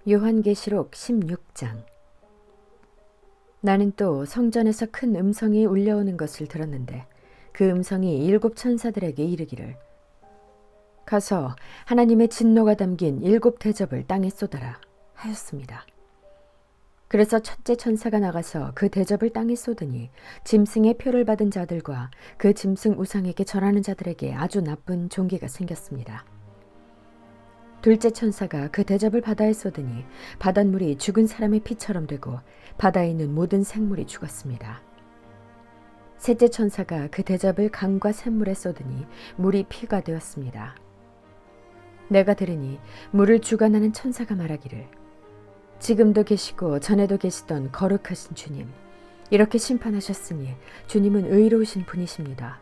요한계시록 16장. 나는 또 성전에서 큰 음성이 울려오는 것을 들었는데 그 음성이 7 천사들에게 이르기를, 가서 하나님의 진노가 담긴 7 대접을 땅에 쏟아라 하였습니다. 그래서 첫째 천사가 나가서 그 대접을 땅에 쏟으니 짐승의 표를 받은 자들과 그 짐승 우상에게 절하는 자들에게 아주 나쁜 종기가 생겼습니다. 둘째 천사가 그 대접을 바다에 쏟으니 바닷물이 죽은 사람의 피처럼 되고 바다에 있는 모든 생물이 죽었습니다. 셋째 천사가 그 대접을 강과 샘물에 쏟으니 물이 피가 되었습니다. 내가 들으니 물을 주관하는 천사가 말하기를, 지금도 계시고 전에도 계시던 거룩하신 주님, 이렇게 심판하셨으니 주님은 의로우신 분이십니다.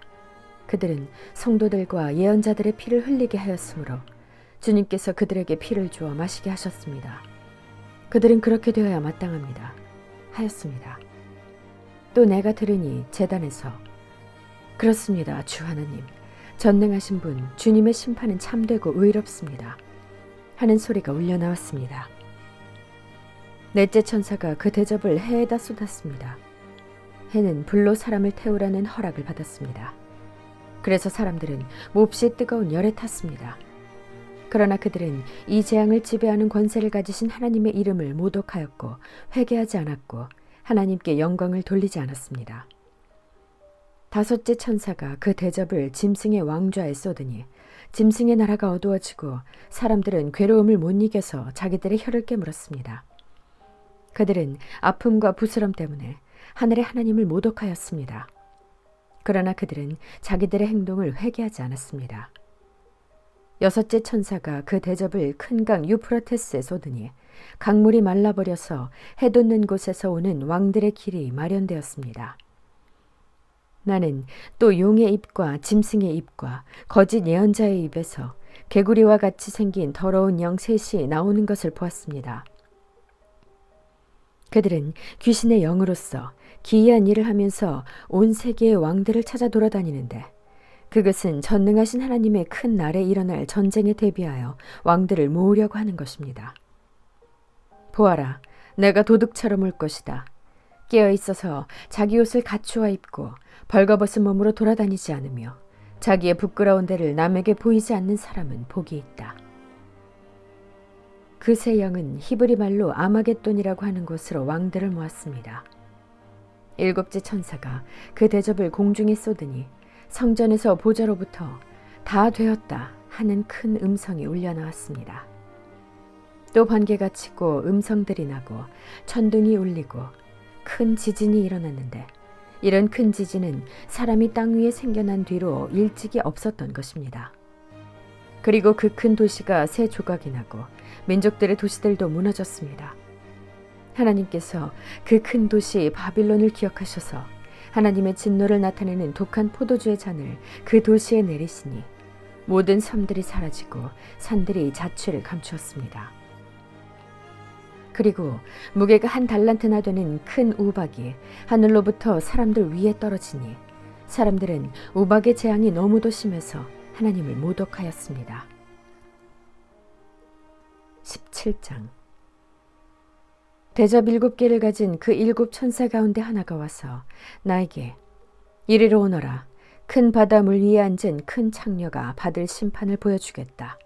그들은 성도들과 예언자들의 피를 흘리게 하였으므로 주님께서 그들에게 피를 주어 마시게 하셨습니다. 그들은 그렇게 되어야 마땅합니다 하였습니다. 또 내가 들으니 제단에서, 그렇습니다 주 하나님, 전능하신 분 주님의 심판은 참되고 의롭습니다 하는 소리가 울려 나왔습니다. 넷째 천사가 그 대접을 해에다 쏟았습니다. 해는 불로 사람을 태우라는 허락을 받았습니다. 그래서 사람들은 몹시 뜨거운 열에 탔습니다. 그러나 그들은 이 재앙을 지배하는 권세를 가지신 하나님의 이름을 모독하였고 회개하지 않았고 하나님께 영광을 돌리지 않았습니다. 다섯째 천사가 그 대접을 짐승의 왕좌에 쏟으니 짐승의 나라가 어두워지고 사람들은 괴로움을 못 이겨서 자기들의 혀를 깨물었습니다. 그들은 아픔과 부스럼 때문에 하늘의 하나님을 모독하였습니다. 그러나 그들은 자기들의 행동을 회개하지 않았습니다. 여섯째 천사가 그 대접을 큰 강 유프라테스에 쏟으니 강물이 말라버려서 해 돋는 곳에서 오는 왕들의 길이 마련되었습니다. 나는 또 용의 입과 짐승의 입과 거짓 예언자의 입에서 개구리와 같이 생긴 더러운 영 셋이 나오는 것을 보았습니다. 그들은 귀신의 영으로서 기이한 일을 하면서 온 세계의 왕들을 찾아 돌아다니는데 그것은 전능하신 하나님의 큰 날에 일어날 전쟁에 대비하여 왕들을 모으려고 하는 것입니다. 보아라, 내가 도둑처럼 올 것이다. 깨어 있어서 자기 옷을 갖추어 입고 벌거벗은 몸으로 돌아다니지 않으며 자기의 부끄러운 데를 남에게 보이지 않는 사람은 복이 있다. 그 세 영은 히브리 말로 아마겟돈이라고 하는 곳으로 왕들을 모았습니다. 일곱째 천사가 그 대접을 공중에 쏟으니 성전에서 보좌로부터 다 되었다 하는 큰 음성이 울려 나왔습니다. 또 번개가 치고 음성들이 나고 천둥이 울리고 큰 지진이 일어났는데 이런 큰 지진은 사람이 땅 위에 생겨난 뒤로 일찍이 없었던 것입니다. 그리고 그 큰 도시가 세 조각이 나고 민족들의 도시들도 무너졌습니다. 하나님께서 그 큰 도시 바빌론을 기억하셔서 하나님의 진노를 나타내는 독한 포도주의 잔을 그 도시에 내리시니 모든 섬들이 사라지고 산들이 자취를 감추었습니다. 그리고 무게가 1 달란트나 되는 큰 우박이 하늘로부터 사람들 위에 떨어지니 사람들은 우박의 재앙이 너무도 심해서 하나님을 모독하였습니다. 17장. 대접 7개를 가진 그 7 천사 가운데 하나가 와서 나에게 이리로 오너라. 큰 바다물 위에 앉은 큰 창녀가 받을 심판을 보여주겠다.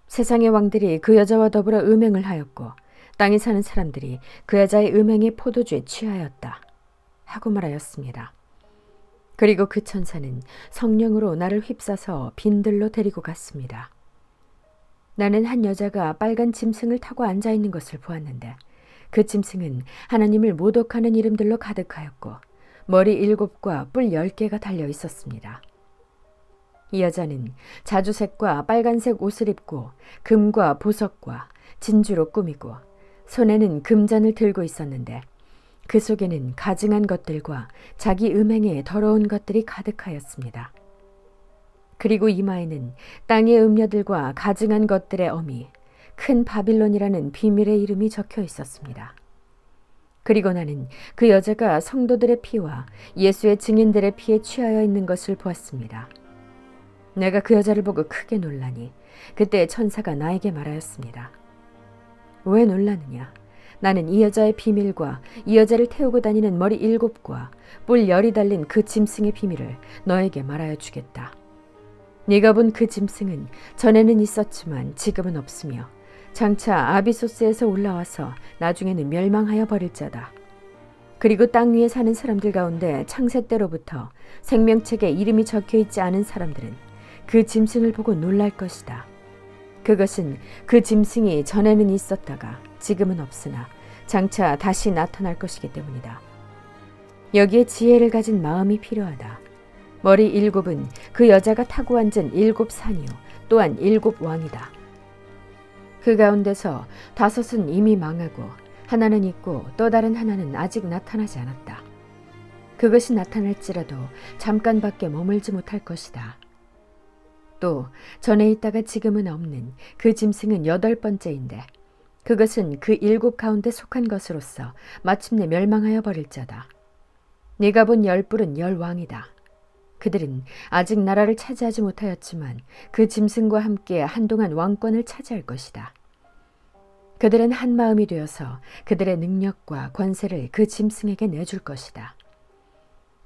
세상의 왕들이 그 여자와 더불어 음행을 하였고 땅에 사는 사람들이 그 여자의 음행의 포도주에 취하였다 하고 말하였습니다. 그리고 그 천사는 성령으로 나를 휩싸서 빈들로 데리고 갔습니다. 나는 한 여자가 빨간 짐승을 타고 앉아있는 것을 보았는데 그 짐승은 하나님을 모독하는 이름들로 가득하였고 머리 7과 뿔 10개가 달려 있었습니다. 이 여자는 자주색과 빨간색 옷을 입고 금과 보석과 진주로 꾸미고 손에는 금잔을 들고 있었는데 그 속에는 가증한 것들과 자기 음행에 더러운 것들이 가득하였습니다. 그리고 이마에는 땅의 음녀들과 가증한 것들의 어미, 큰 바빌론이라는 비밀의 이름이 적혀 있었습니다. 그리고 나는 그 여자가 성도들의 피와 예수의 증인들의 피에 취하여 있는 것을 보았습니다. 내가 그 여자를 보고 크게 놀라니 그때 천사가 나에게 말하였습니다. 왜 놀라느냐? 나는 이 여자의 비밀과 이 여자를 태우고 다니는 머리 7과 뿔 10이 달린 그 짐승의 비밀을 너에게 말하여 주겠다. 네가 본 그 짐승은 전에는 있었지만 지금은 없으며 장차 아비소스에서 올라와서 나중에는 멸망하여 버릴 자다. 그리고 땅 위에 사는 사람들 가운데 창세 때로부터 생명책에 이름이 적혀 있지 않은 사람들은 그 짐승을 보고 놀랄 것이다. 그것은 그 짐승이 전에는 있었다가 지금은 없으나 장차 다시 나타날 것이기 때문이다. 여기에 지혜를 가진 마음이 필요하다. 머리 7은 그 여자가 타고 앉은 7산이요 또한 7왕이다. 그 가운데서 5은 이미 망하고 하나는 있고 또 다른 하나는 아직 나타나지 않았다. 그것이 나타날지라도 잠깐밖에 머물지 못할 것이다. 또 전에 있다가 지금은 없는 그 짐승은 8번째인데 그것은 그 7 가운데 속한 것으로서 마침내 멸망하여 버릴 자다. 네가 본 10뿔은 10왕이다. 그들은 아직 나라를 차지하지 못하였지만 그 짐승과 함께 한동안 왕권을 차지할 것이다. 그들은 한 마음이 되어서 그들의 능력과 권세를 그 짐승에게 내줄 것이다.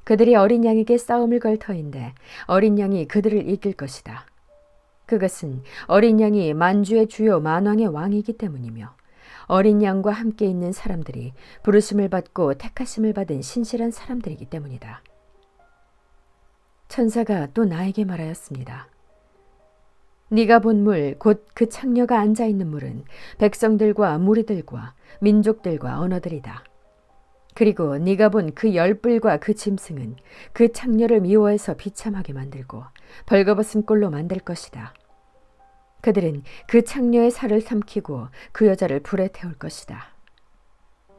그들이 어린 양에게 싸움을 걸 터인데 어린 양이 그들을 이길 것이다. 그것은 어린 양이 만주의 주요 만왕의 왕이기 때문이며 어린 양과 함께 있는 사람들이 부르심을 받고 택하심을 받은 신실한 사람들이기 때문이다. 천사가 또 나에게 말하였습니다. 네가 본 물, 곧 그 창녀가 앉아있는 물은 백성들과 무리들과 민족들과 언어들이다. 그리고 네가 본 그 10뿔과 그 짐승은 그 창녀를 미워해서 비참하게 만들고 벌거벗은 꼴로 만들 것이다. 그들은 그 창녀의 살을 삼키고 그 여자를 불에 태울 것이다.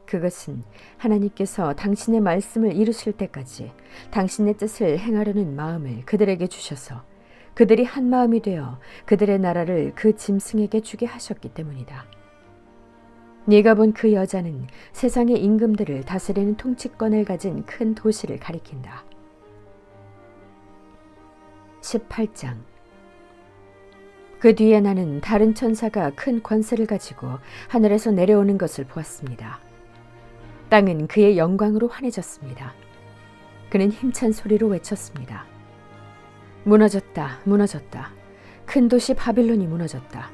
그것은 하나님께서 당신의 말씀을 이루실 때까지 당신의 뜻을 행하려는 마음을 그들에게 주셔서 그들이 한 마음이 되어 그들의 나라를 그 짐승에게 주게 하셨기 때문이다. 네가 본 그 여자는 세상의 임금들을 다스리는 통치권을 가진 큰 도시를 가리킨다. 18장. 그 뒤에 나는 다른 천사가 큰 권세를 가지고 하늘에서 내려오는 것을 보았습니다. 땅은 그의 영광으로 환해졌습니다. 그는 힘찬 소리로 외쳤습니다. 무너졌다, 무너졌다. 큰 도시 바빌론이 무너졌다.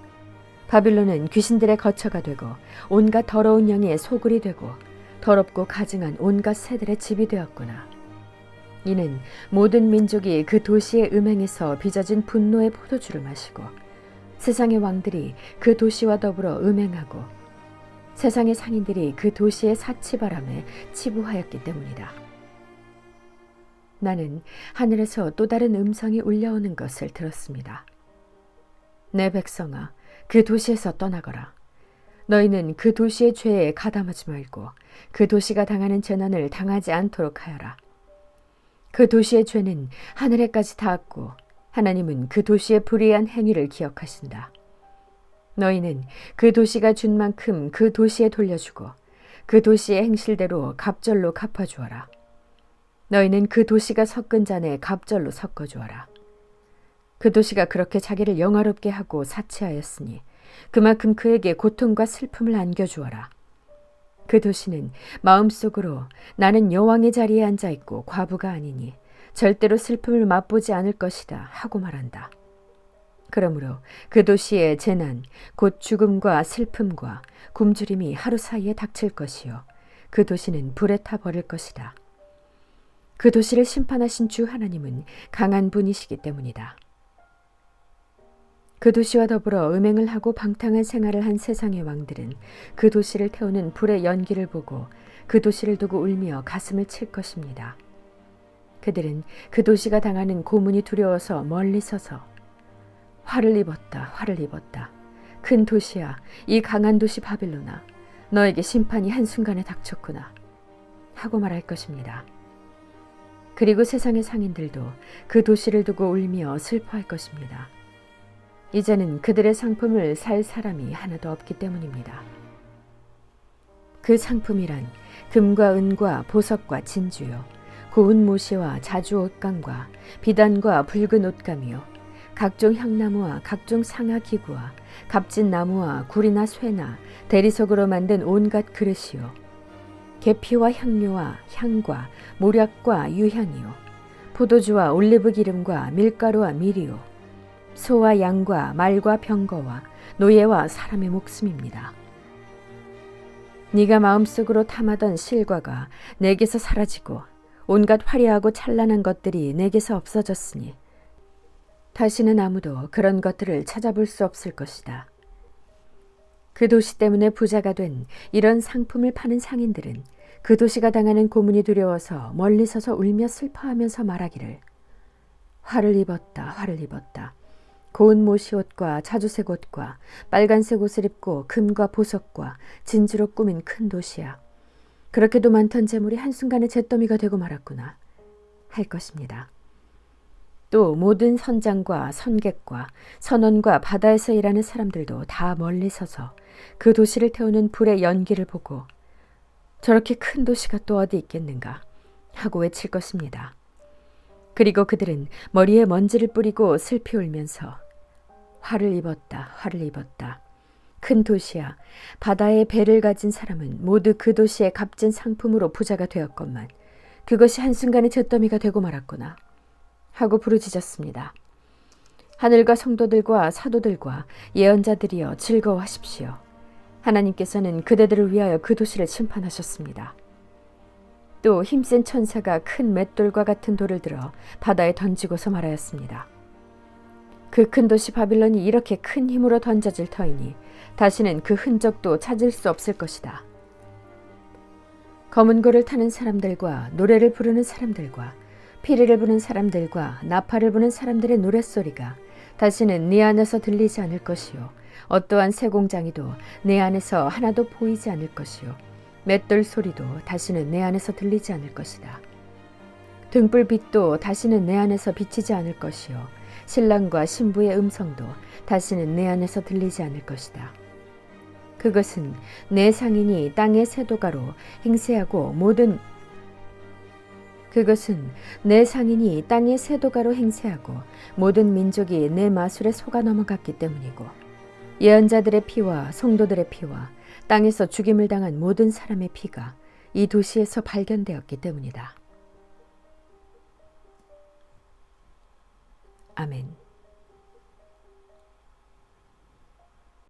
바빌론은 귀신들의 거처가 되고 온갖 더러운 영의 소굴이 되고 더럽고 가증한 온갖 새들의 집이 되었구나. 이는 모든 민족이 그 도시의 음행에서 빚어진 분노의 포도주를 마시고 세상의 왕들이 그 도시와 더불어 음행하고 세상의 상인들이 그 도시의 사치바람에 치부하였기 때문이다. 나는 하늘에서 또 다른 음성이 울려오는 것을 들었습니다. 내 백성아, 그 도시에서 떠나거라. 너희는 그 도시의 죄에 가담하지 말고 그 도시가 당하는 재난을 당하지 않도록 하여라. 그 도시의 죄는 하늘에까지 닿았고 하나님은 그 도시의 불의한 행위를 기억하신다. 너희는 그 도시가 준 만큼 그 도시에 돌려주고 그 도시의 행실대로 갑절로 갚아주어라. 너희는 그 도시가 섞은 잔에 갑절로 섞어주어라. 그 도시가 그렇게 자기를 영화롭게 하고 사치하였으니 그만큼 그에게 고통과 슬픔을 안겨주어라. 그 도시는 마음속으로 나는 여왕의 자리에 앉아있고 과부가 아니니 절대로 슬픔을 맛보지 않을 것이다 하고 말한다. 그러므로 그 도시의 재난, 곧 죽음과 슬픔과 굶주림이 하루 사이에 닥칠 것이요 그 도시는 불에 타 버릴 것이다. 그 도시를 심판하신 주 하나님은 강한 분이시기 때문이다. 그 도시와 더불어 음행을 하고 방탕한 생활을 한 세상의 왕들은 그 도시를 태우는 불의 연기를 보고 그 도시를 두고 울며 가슴을 칠 것입니다. 그들은 그 도시가 당하는 고문이 두려워서 멀리 서서 화를 입었다, 화를 입었다. 큰 도시야, 이 강한 도시 바빌론아, 너에게 심판이 한순간에 닥쳤구나 하고 말할 것입니다. 그리고 세상의 상인들도 그 도시를 두고 울며 슬퍼할 것입니다. 이제는 그들의 상품을 살 사람이 하나도 없기 때문입니다. 그 상품이란 금과 은과 보석과 진주요, 고운 모시와 자주 옷감과 비단과 붉은 옷감이요, 각종 향나무와 각종 상하기구와 값진 나무와 굴이나 쇠나 대리석으로 만든 온갖 그릇이요 계피와 향료와 향과 모략과 유향이요 포도주와 올리브 기름과 밀가루와 밀이요 소와 양과 말과 병거와 노예와 사람의 목숨입니다. 네가 마음속으로 탐하던 실과가 내게서 사라지고 온갖 화려하고 찬란한 것들이 내게서 없어졌으니 다시는 아무도 그런 것들을 찾아볼 수 없을 것이다. 그 도시 때문에 부자가 된 이런 상품을 파는 상인들은 그 도시가 당하는 고문이 두려워서 멀리 서서 울며 슬퍼하면서 말하기를 화를 입었다, 화를 입었다. 고운 모시옷과 자주색 옷과 빨간색 옷을 입고 금과 보석과 진주로 꾸민 큰 도시야. 그렇게도 많던 재물이 한순간에 잿더미가 되고 말았구나 할 것입니다. 또 모든 선장과 선객과 선원과 바다에서 일하는 사람들도 다 멀리 서서 그 도시를 태우는 불의 연기를 보고 저렇게 큰 도시가 또 어디 있겠는가 하고 외칠 것입니다. 그리고 그들은 머리에 먼지를 뿌리고 슬피 울면서 화를 입었다, 화를 입었다. 큰 도시야, 바다에 배를 가진 사람은 모두 그 도시의 값진 상품으로 부자가 되었건만 그것이 한순간에 잿더미가 되고 말았구나 하고 부르짖었습니다. 하늘과 성도들과 사도들과 예언자들이여 즐거워하십시오. 하나님께서는 그대들을 위하여 그 도시를 심판하셨습니다. 또 힘센 천사가 큰 맷돌과 같은 돌을 들어 바다에 던지고서 말하였습니다. 그 큰 도시 바빌론이 이렇게 큰 힘으로 던져질 터이니 다시는 그 흔적도 찾을 수 없을 것이다. 검은 고를 타는 사람들과 노래를 부르는 사람들과 피리를 부는 사람들과 나팔을 부는 사람들의 노랫소리가 다시는 네 안에서 들리지 않을 것이요 어떠한 쇠공장이도 내 안에서 하나도 보이지 않을 것이요 맷돌 소리도 다시는 내 안에서 들리지 않을 것이다. 등불빛도 다시는 내 안에서 비치지 않을 것이요 신랑과 신부의 음성도 다시는 내 안에서 들리지 않을 것이다. 그것은 내 상인이 땅의 세도가로 행세하고 모든 민족이 내 마술에 속아 넘어갔기 때문이고 예언자들의 피와 성도들의 피와 땅에서 죽임을 당한 모든 사람의 피가 이 도시에서 발견되었기 때문이다. 아멘.